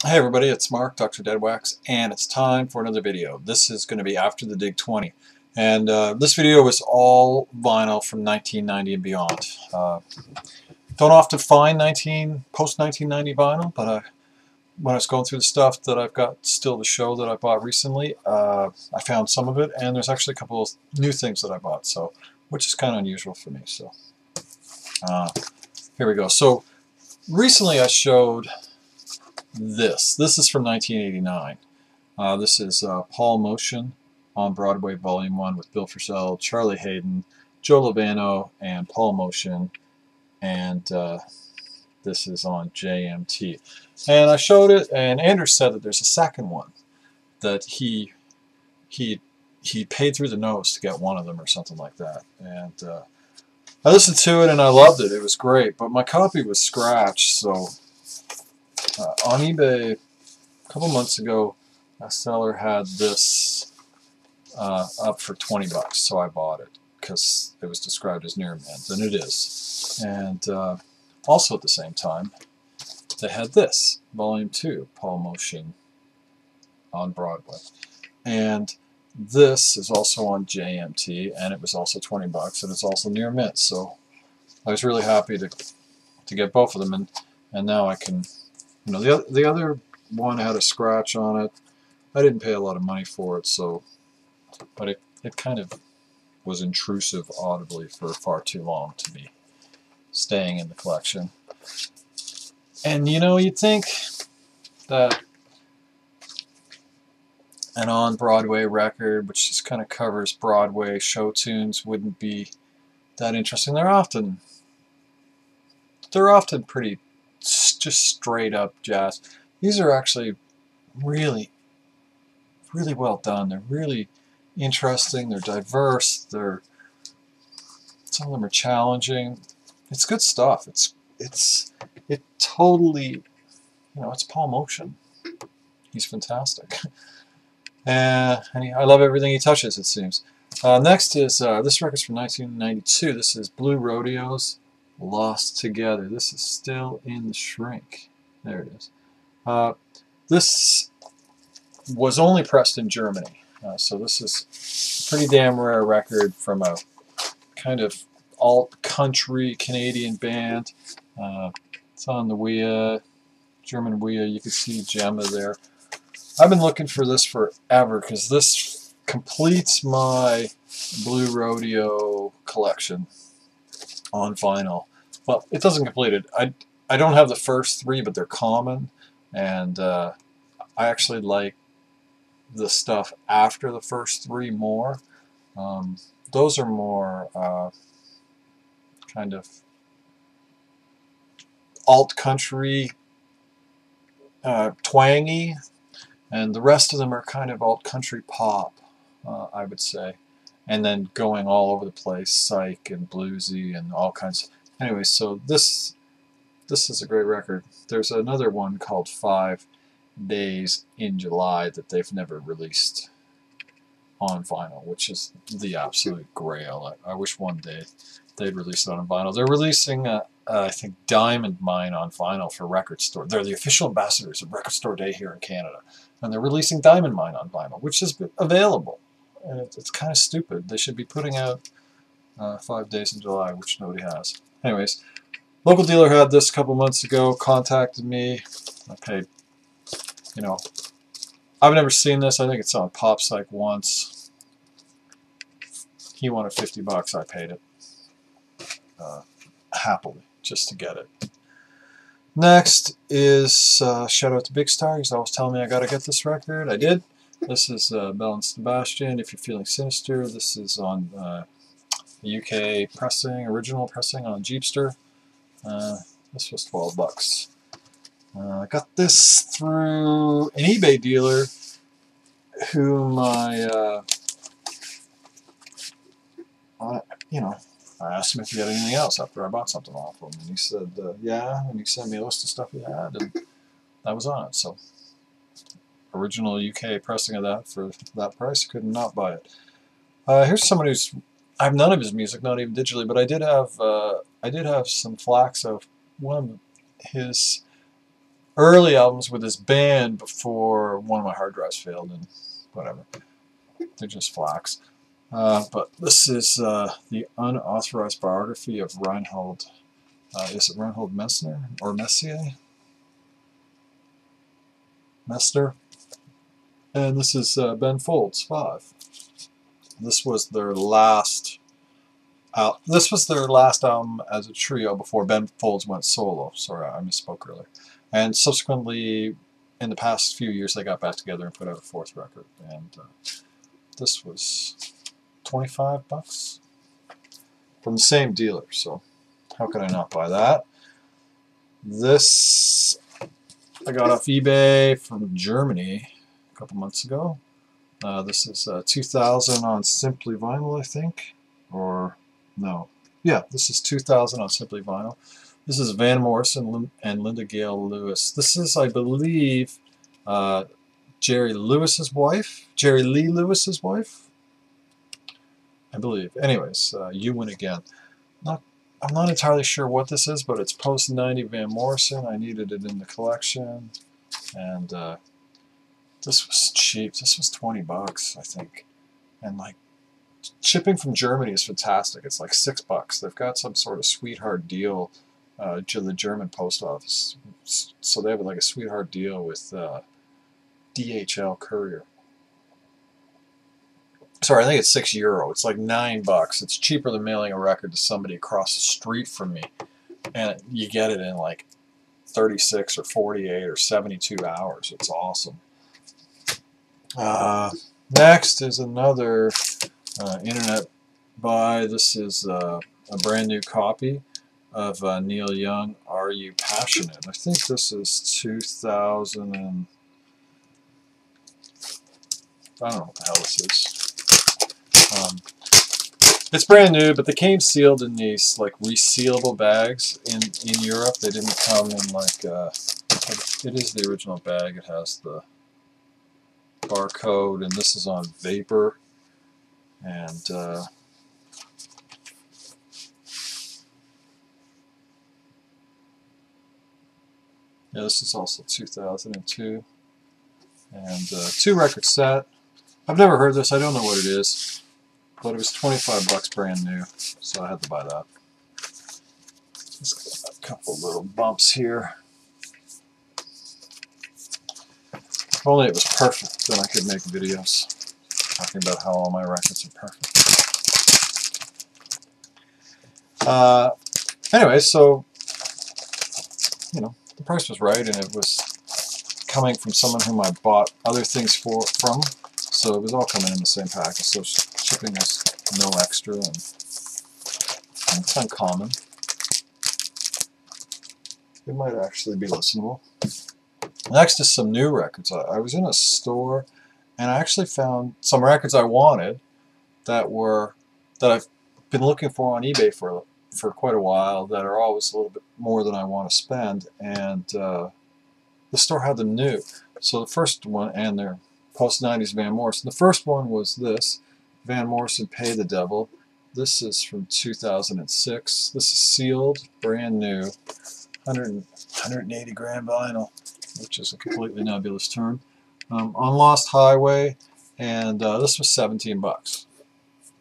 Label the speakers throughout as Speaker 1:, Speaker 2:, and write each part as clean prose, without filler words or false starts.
Speaker 1: Hey everybody, it's Mark, DoctorDeadwax, and it's time for another video. This is going to be after the Dig 20, and this video was all vinyl from 1990 and beyond. Don't often find post-1990 vinyl, but when I was going through the stuff that I've got still to show that I bought recently, I found some of it, and there's actually a couple of new things that I bought, so which is kind of unusual for me. So here we go. So recently I showed this. This is from 1989. This is Paul Motion on Broadway Volume 1 with Bill Frisell, Charlie Hayden, Joe Lovano, and Paul Motion, and this is on JMT. And I showed it, and Andrew said that there's a second one that he paid through the nose to get one of them or something like that. And I listened to it and I loved it. It was great, but my copy was scratched, so on eBay a couple months ago, a seller had this up for 20 bucks, so I bought it because it was described as near mint, and it is. And also at the same time, they had this, Volume 2, Paul Motion on Broadway. And this is also on JMT, and it was also 20 bucks, and it's also near mint, so I was really happy to get both of them, and now I can. You know, the other one had a scratch on it. I didn't pay a lot of money for it, so, but it kind of was intrusive audibly for far too long to be staying in the collection. And you know, you'd think that an on-Broadway record, which just kind of covers Broadway show tunes, wouldn't be that interesting. They're often pretty just straight up jazz. These are actually really well done. They're really interesting. They're diverse. Some of them are challenging. It's good stuff. It totally, you know, it's Paul Motion. He's fantastic. And I love everything he touches, it seems. Next is this record's from 1992. This is Blue Rodeos, Lost Together. This is still in the shrink. There it is. This was only pressed in Germany, so this is a pretty damn rare record from a kind of alt-country Canadian band. It's on the WIA, German WIA. You can see Gemma there. I've been looking for this forever because this completes my Blue Rodeo collection on vinyl. Well, it doesn't complete it. I don't have the first three, but they're common, and I actually like the stuff after the first three more. Those are more kind of alt-country, twangy, and the rest of them are kind of alt-country pop, I would say. And then going all over the place, psych and bluesy and all kinds. Anyway, so this is a great record. There's another one called 5 Days in July that they've never released on vinyl, which is the absolute grail. I wish one day they'd release it on vinyl. They're releasing, I think, Diamond Mine on vinyl for Record Store. They're the official ambassadors of Record Store Day here in Canada. And they're releasing Diamond Mine on vinyl, which is available. And it's kind of stupid. They should be putting out 5 Days in July, which nobody has. Anyways, local dealer had this a couple months ago, contacted me. I paid, you know, I've never seen this. I think it's on Pop Psych once. He wanted 50 bucks. I paid it happily just to get it. Next is shout out to Big Star. He's always telling me I gotta get this record. I did. This is Bell and Sebastian, If You're Feeling Sinister. This is on the UK pressing, original pressing on Jeepster. This was 12 bucks. I got this through an eBay dealer whom you know, I asked him if he had anything else after I bought something off him, and he said, yeah, and he sent me a list of stuff he had, and that was on it. So, original UK pressing of that for that price, I could not buy it. Here's someone who's, I have none of his music, not even digitally, but I did have some flax of one of his early albums with this band before one of my hard drives failed and whatever. They're just flax. But this is the unauthorized biography of Reinhold. Is it Reinhold Messner or Messier? Messner. And this is Ben Folds 5. This was their last. This was their last album as a trio before Ben Folds went solo. Sorry, I misspoke earlier. And subsequently, in the past few years, they got back together and put out a 4th record. And this was $25 from the same dealer. So how could I not buy that? This I got off eBay from Germany a couple months ago. This is 2000 on Simply Vinyl, I think. Or, no. Yeah, this is 2000 on Simply Vinyl. This is Van Morrison and Linda Gale Lewis. This is, I believe, Jerry Lewis's wife. Jerry Lee Lewis's wife, I believe. Anyways, You Win Again. I'm not entirely sure what this is, but it's post-90 Van Morrison. I needed it in the collection. And this was cheap. This was $20, I think. And like, shipping from Germany is fantastic. It's like $6. They've got some sort of sweetheart deal to the German post office. So they have like a sweetheart deal with DHL Courier. Sorry, I think it's €6. It's like $9. It's cheaper than mailing a record to somebody across the street from me. And you get it in like 36 or 48 or 72 hours. It's awesome. Next is another internet buy. This is a brand new copy of Neil Young, Are You Passionate? I think this is 2000 and... I don't know what the hell this is. It's brand new, but they came sealed in these like resealable bags in Europe. They didn't come in like it is the original bag. It has the barcode, and this is on vapor. And yeah, this is also 2002. And 2-record set. I've never heard this. I don't know what it is. But it was $25 brand new, so I had to buy that. Just got a couple little bumps here. If only it was perfect, then I could make videos talking about how all my records are perfect. Anyway, so, you know, the price was right, and it was coming from someone whom I bought other things from, so it was all coming in the same package. So shipping is no extra, and it's uncommon. It might actually be listenable. Next is some new records. I was in a store, and I actually found some records I wanted that I've been looking for on eBay for quite a while, that are always a little bit more than I want to spend, and the store had them new. So the first one, and they're post-90s Van Morrison. The first one was this, Van Morrison, Pay the Devil. This is from 2006. This is sealed, brand new, 180 gram vinyl, which is a completely nebulous term. On Lost Highway, and this was $17.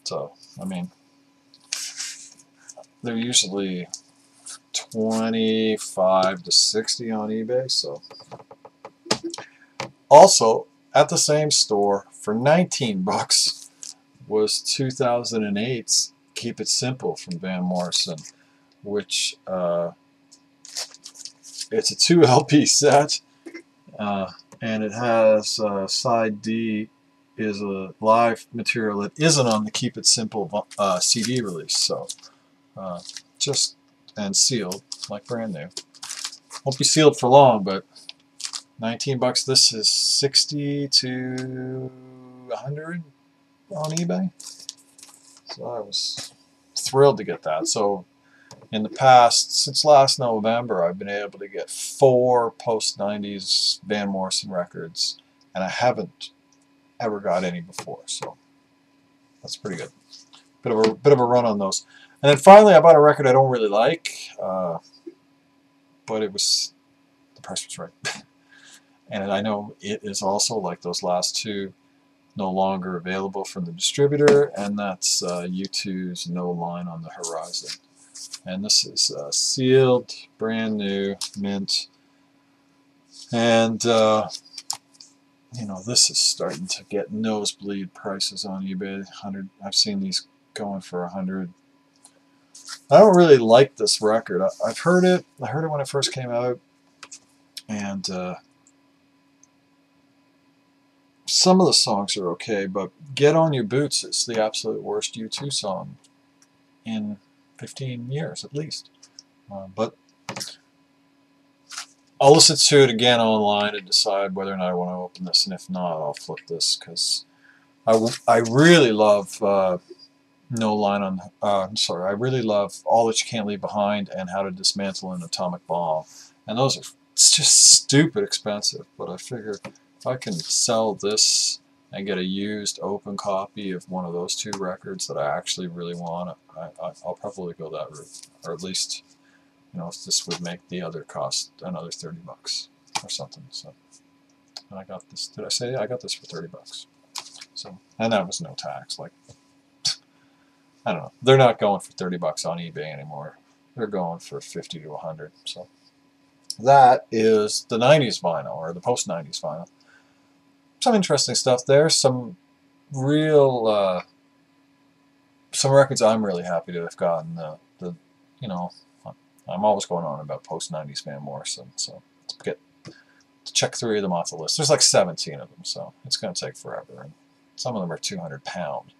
Speaker 1: So, I mean, they're usually 25 to 60 on eBay. So, also at the same store for $19 was 2008's Keep It Simple from Van Morrison, which it's a 2 LP set, and it has side D is a live material that isn't on the Keep It Simple CD release. So just and sealed like brand new. Won't be sealed for long, but $19. This is 60 to 100 on eBay. So I was thrilled to get that. So in the past, since last November, I've been able to get 4 post-90s Van Morrison records, and I haven't ever got any before. So that's pretty good. Bit of a run on those. And then finally, I bought a record I don't really like, but it was price was right. And I know it is also, like those last two, no longer available from the distributor, and that's U2's No Line on the Horizon. And this is sealed, brand new, mint, and you know, this is starting to get nosebleed prices on eBay. 100. I've seen these going for 100. I don't really like this record. I've heard it. I heard it when it first came out, and some of the songs are okay, but Get On Your Boots is the absolute worst U2 song in 15 years at least. But I'll listen to it again online and decide whether or not I want to open this, and if not, I'll flip this, because I really love No Line on. I'm sorry, I really love All That You Can't Leave Behind and How to Dismantle an Atomic Bomb, and those are just stupid expensive. But I figure if I can sell this and get a used open copy of one of those two records that I actually really want, I'll probably go that route, or at least, you know, this would make the other cost another $30 or something. So, and I got this. Did I say I got this for $30? So, and that was no tax. Like, I don't know. They're not going for $30 on eBay anymore. They're going for 50 to 100. So that is the 90s vinyl, or the post 90s vinyl. Some interesting stuff there. Some real some records I'm really happy to have gotten. The you know, I'm always going on about post 90s Van Morrison, so let's get to check 3 of them off the list. There's like 17 of them, so it's going to take forever, and some of them are 200 pounds.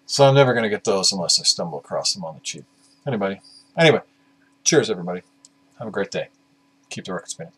Speaker 1: So I'm never going to get those unless I stumble across them on the cheap. Anyway, cheers everybody. Have a great day. Keep the record spinning.